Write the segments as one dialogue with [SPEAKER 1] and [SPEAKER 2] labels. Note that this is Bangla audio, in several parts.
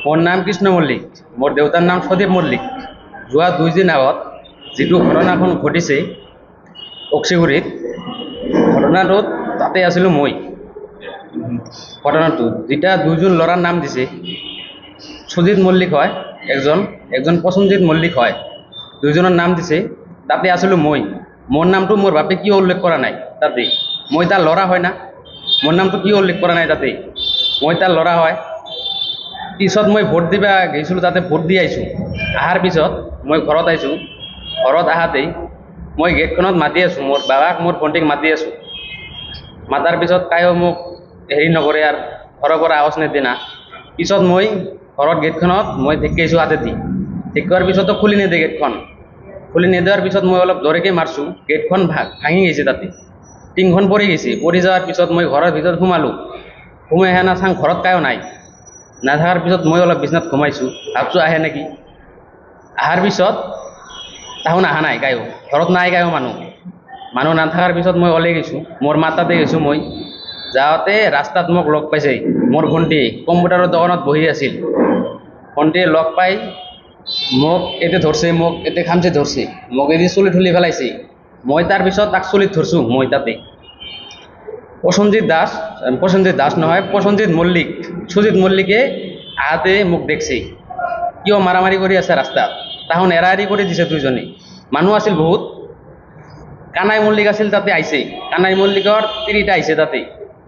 [SPEAKER 1] মোর নাম কৃষ্ণ মল্লিক, মোর দেউতার নাম সদীপ মল্লিক। যোৱা 2 দিন আগত যিটো ঘটনাখন ঘটিছে অক্সিগুৰিত, ঘটনাটোত তাতে আছিলোঁ মই। ঘটনাটো যেটা দুইজন ল'ৰাৰ নাম দিছে, সুজিত মল্লিক হয় একজন, একজন প্ৰসেনজিৎ মল্লিক হয়, দুইজনের নাম দিছে। তাতে আছিলোঁ মই। মোর নামটো মোর বাপে কিয় উল্লেখ করা নাই তাতে? মই তার ল'ৰা হয় না, মোর নামটো কিয় উল্লেখ করা নাই তাতে? মই তার ল'ৰা হয়। পিছত মই ভোট দিবা গেছিলোঁ, তাতে ভোট দি আহিছোঁ। অহাৰ পিছত মই ঘৰত আহিছোঁ। ঘৰত আহাতেই মই গেটখনত মাতি আছোঁ, মোৰ বাবাক মোৰ ভণ্টিক মাতি আছোঁ। মাতাৰ পিছত তাইও মোক হেৰি নকৰে আৰু ঘৰৰ পৰা আৱাজ নিদিয়ে না। পিছত মই ঘৰত গেটখনত মই ঢেকিয়াইছোঁ হাতেদি। ঢেকিওৱাৰ পিছতো খুলি নিদিয়ে গেটখন। খুলি নিদিয়াৰ পিছত মই অলপ জোৰেকৈ মাৰছোঁ, গেটখন ভাঙি গৈছে। তাতে টিংখন পৰি গৈছে। পৰি যোৱাৰ পিছত মই ঘৰৰ ভিতৰত সোমালোঁ। সোমাই আহে না চাং ঘৰত কায়ো নাই। নাথাকাৰ পিছত মই অলপ বিচনাত ঘুমাইছোঁ, ভাবছোঁ আহে নেকি। অহাৰ পিছত তাহোন অহা নাই কায়ো, ঘৰত নাই কায়ো মানুহ নাথাকাৰ পিছত মই ওলাই গৈছোঁ, মোৰ মাৰ তাতে গৈছোঁ। মই যাওঁতে ৰাস্তাত মোক লগ পাইছে মোৰ ভণ্টি, কম্পিউটাৰৰ দোকানত বহি আছিল। ভণ্টিয়ে লগ পাই মোক এতে ধৰছে, মোক এতে খামচি ধৰছে, মোক এদি চুলি ঠুলি পেলাইছে। মই তাৰ পিছত তাক চুলিত ধৰছোঁ। মই তাতে প্ৰসেনজিৎ দাস নহয়, প্ৰসেনজিৎ মল্লিক, সুজিত মল্লিকে আহাতে মোক দেখছে কিয় মাৰামাৰি কৰি আছে ৰাস্তাত। তাহোন এৰা এৰি কৰি দিছে দুইজনে। মানুহ আছিল বহুত। কানাই মল্লিক আছিল তাতে আহিছে, কানাই মল্লিকৰ তিৰিটা আহিছে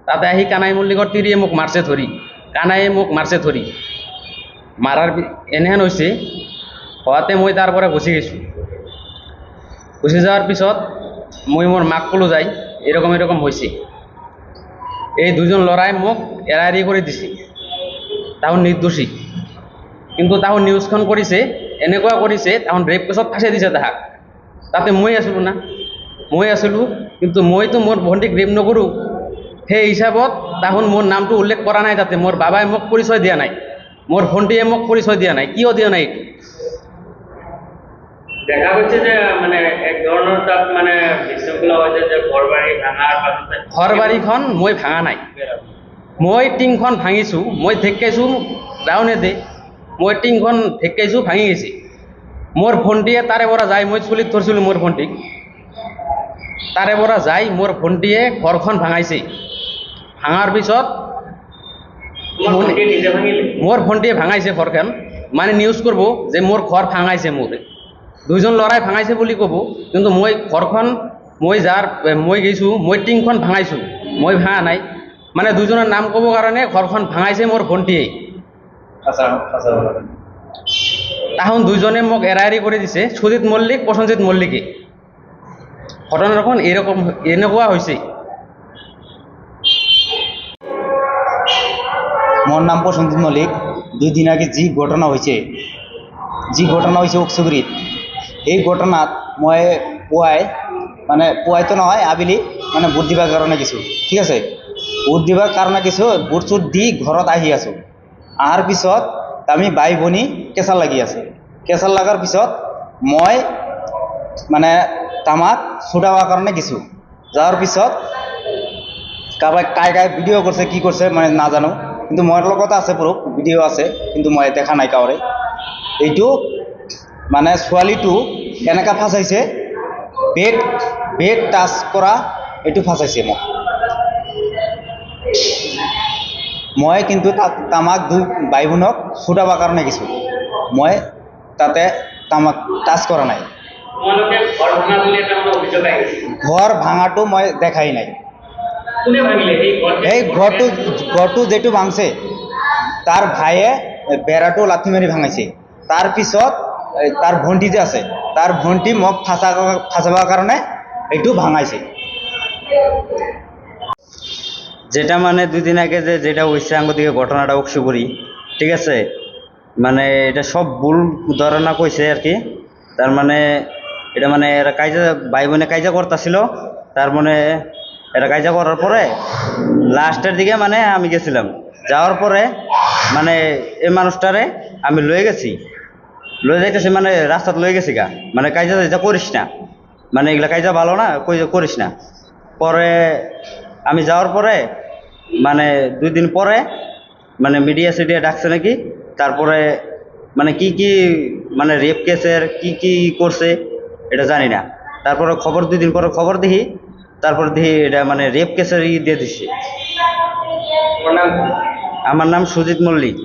[SPEAKER 1] তাতে আহি কানাই মল্লিকৰ তিৰিয়ে মোক মাৰছে ধৰি, কানাইয়ে মোক মাৰছে ধৰি। মাৰাৰ এনেহেন হৈছে, হোৱাতে মই তাৰ পৰা গুচি গৈছোঁ। গুচি যোৱাৰ পিছত মই মোৰ মাক ক'লোঁ যাই এরকম এরকম হৈছে। এই দুজন ল'ৰাই মোক এৰা এৰি কৰি দিছে। তাহোন নিৰ্দোষী, কিন্তু তাহোন নিউজখন কৰিছে এনেকুৱা কৰিছে, তাহোন ৰেপ কেছত ফাঁচি দিছে তাহাক। তাতে মই আছিলোঁ না, মই আছিলোঁ, কিন্তু মইতো মোৰ ভণ্টিক ৰেপ নকৰোঁ। সেই হিচাপত তাহোন মোৰ নামটো উল্লেখ কৰা নাই তাতে। মোৰ বাবাই মোক পৰিচয় দিয়া নাই, মোৰ ভণ্টিয়ে মোক পৰিচয় দিয়া নাই। কিয় দিয়া নাই এইটো?
[SPEAKER 2] দেখা গৈছে যে মানে এক ধৰণৰ তাত মানে বিশৃংখলা হৈছে, যে ঘৰ বাৰী ভাঙাৰ পাছতে
[SPEAKER 1] ঘৰ বাৰীখন মই ভাঙা নাই, মই টিংখন ভাঙিছোঁ, মই ঢেকিয়াইছোঁ ৰাউনেদি। মই টিংখন ঢেকিয়াইছোঁ, ভাঙি গৈছে। মোৰ ভণ্টিয়ে তাৰে পৰা যায়, মই চুলিত ধৰিছিলোঁ মোৰ ভণ্টিক, তাৰে পৰা যায় মোৰ ভণ্টিয়ে ঘৰখন ভাঙাইছে। ভাঙাৰ পিছত
[SPEAKER 2] তোমাৰ ভণ্টিয়ে নিজে ভাঙিলে?
[SPEAKER 1] মোৰ ভণ্টিয়ে ভাঙাইছে ঘৰখন, মানে নিউজ কৰিব যে মোৰ ঘৰ ভাঙাইছে। মোৰ দুইজন ল'ৰাই ভাঙাইছে বুলি ক'ব, কিন্তু মই ঘৰখন মই গৈছোঁ, মই টিংখন ভাঙাইছোঁ, মই ভাঙা নাই। মানে দুজনৰ নাম ক'ব কাৰণে ঘৰখন ভাঙাইছে মোৰ ভণ্টিয়ে। তাহোন দুইজনে মোক এৰা এৰি কৰি দিছে, সুজিত মল্লিক, প্ৰসেনজিৎ মল্লিকে। ঘটনাখন এনেকুৱা হৈছে।
[SPEAKER 3] মোর নাম প্রসেনজিৎ মল্লিক। 2 দিন আগে যি ঘটনা হয়েছে অক্সিগুৰিত, এই ঘটনাত মই পুৱাই তো নহয়, আবেলি মানে ভোট দিবার কাৰণে গেছোঁ। ঠিক আছে, ভোট দিবার কাৰণে গেছোঁ, ভোট চুট দি ঘৰত আহি আছোঁ। আহাৰ পিছত আমি বাই ভনী কেঁচাল লাগি আছে। কেঁচাল লাগাৰ পিছত মই মানে তামাক ছুটাবার কাৰণে গেছোঁ। যাওয়ার পিছত কাবাই কাই ভিডিও করছে, কি করছে মানে নাজানো, কিন্তু মোৰ লগত আছে প্রুফ, ভিডিও আছে, কিন্তু মই দেখা নাই কাউরে। এইটো মানে ছোৱালীটো এনেকা ফাঁসাইছে, বেড টাচ কৰা এইটো ফাঁসাইছে মোক। মই কিন্তু তামাক 2 ভাই বোনক ছুটাবার কাৰণে গেছোঁ, মই তাতে তামাক টাচ কৰা নাই।
[SPEAKER 2] তোমালোকে ঘৰ ভাঙা বুলি এটা মানে অভিযোগ আহিছে,
[SPEAKER 3] ঘৰ ভাঙাটো মই দেখাই নাই।
[SPEAKER 2] কোনে ভাঙিলে
[SPEAKER 3] এই ঘৰটো যেটো ভাঙছে তার ভাইয়ে বেড়াটো লাথি মারি ভাঙাইছে। তাৰপিছত তার ভণ্টি যে আছে, তার ভণ্টি মোক ফাঁসাবার কারণে এইটো ভাঙাইছে।
[SPEAKER 4] যেটা মানে 2 দিন আগে যেটা হয়েছে আমাদের ঘটনাটা অক্সিগুরি, ঠিক আছে, মানে এটা সব ভুল ধারণা কইছে আর কি। তার মানে এটা মানে এরা কাজা ভাই বোনে কাজা করতেছিল, তার মানে এটা কাজা করার পরে লাস্টের দিকে মানে আমি গেছিলাম। যাওয়ার পরে মানে এই মানুষটারে আমি লয়ে যাইতেছি, মানে রাস্তাত লয়ে গেছি গা, মানে কাজা যেটা করিস না, মানে এগুলা কাজা ভালো না, করিস না। পরে আমি যাওয়ার পরে মানে 2 দিন পরে মানে মিডিয়া সিডিয়া ডাকছে নাকি, তারপরে মানে কি কি মানে রেপ কেসের কি কি করছে এটা জানি না। তারপরে খবর 2 দিন পরে খবর দেখি, তারপর দেখি এটা মানে রেপ কেসের দিয়ে দিচ্ছে।
[SPEAKER 2] তোমার নাম কি?
[SPEAKER 4] আমার নাম সুজিত মল্লিক।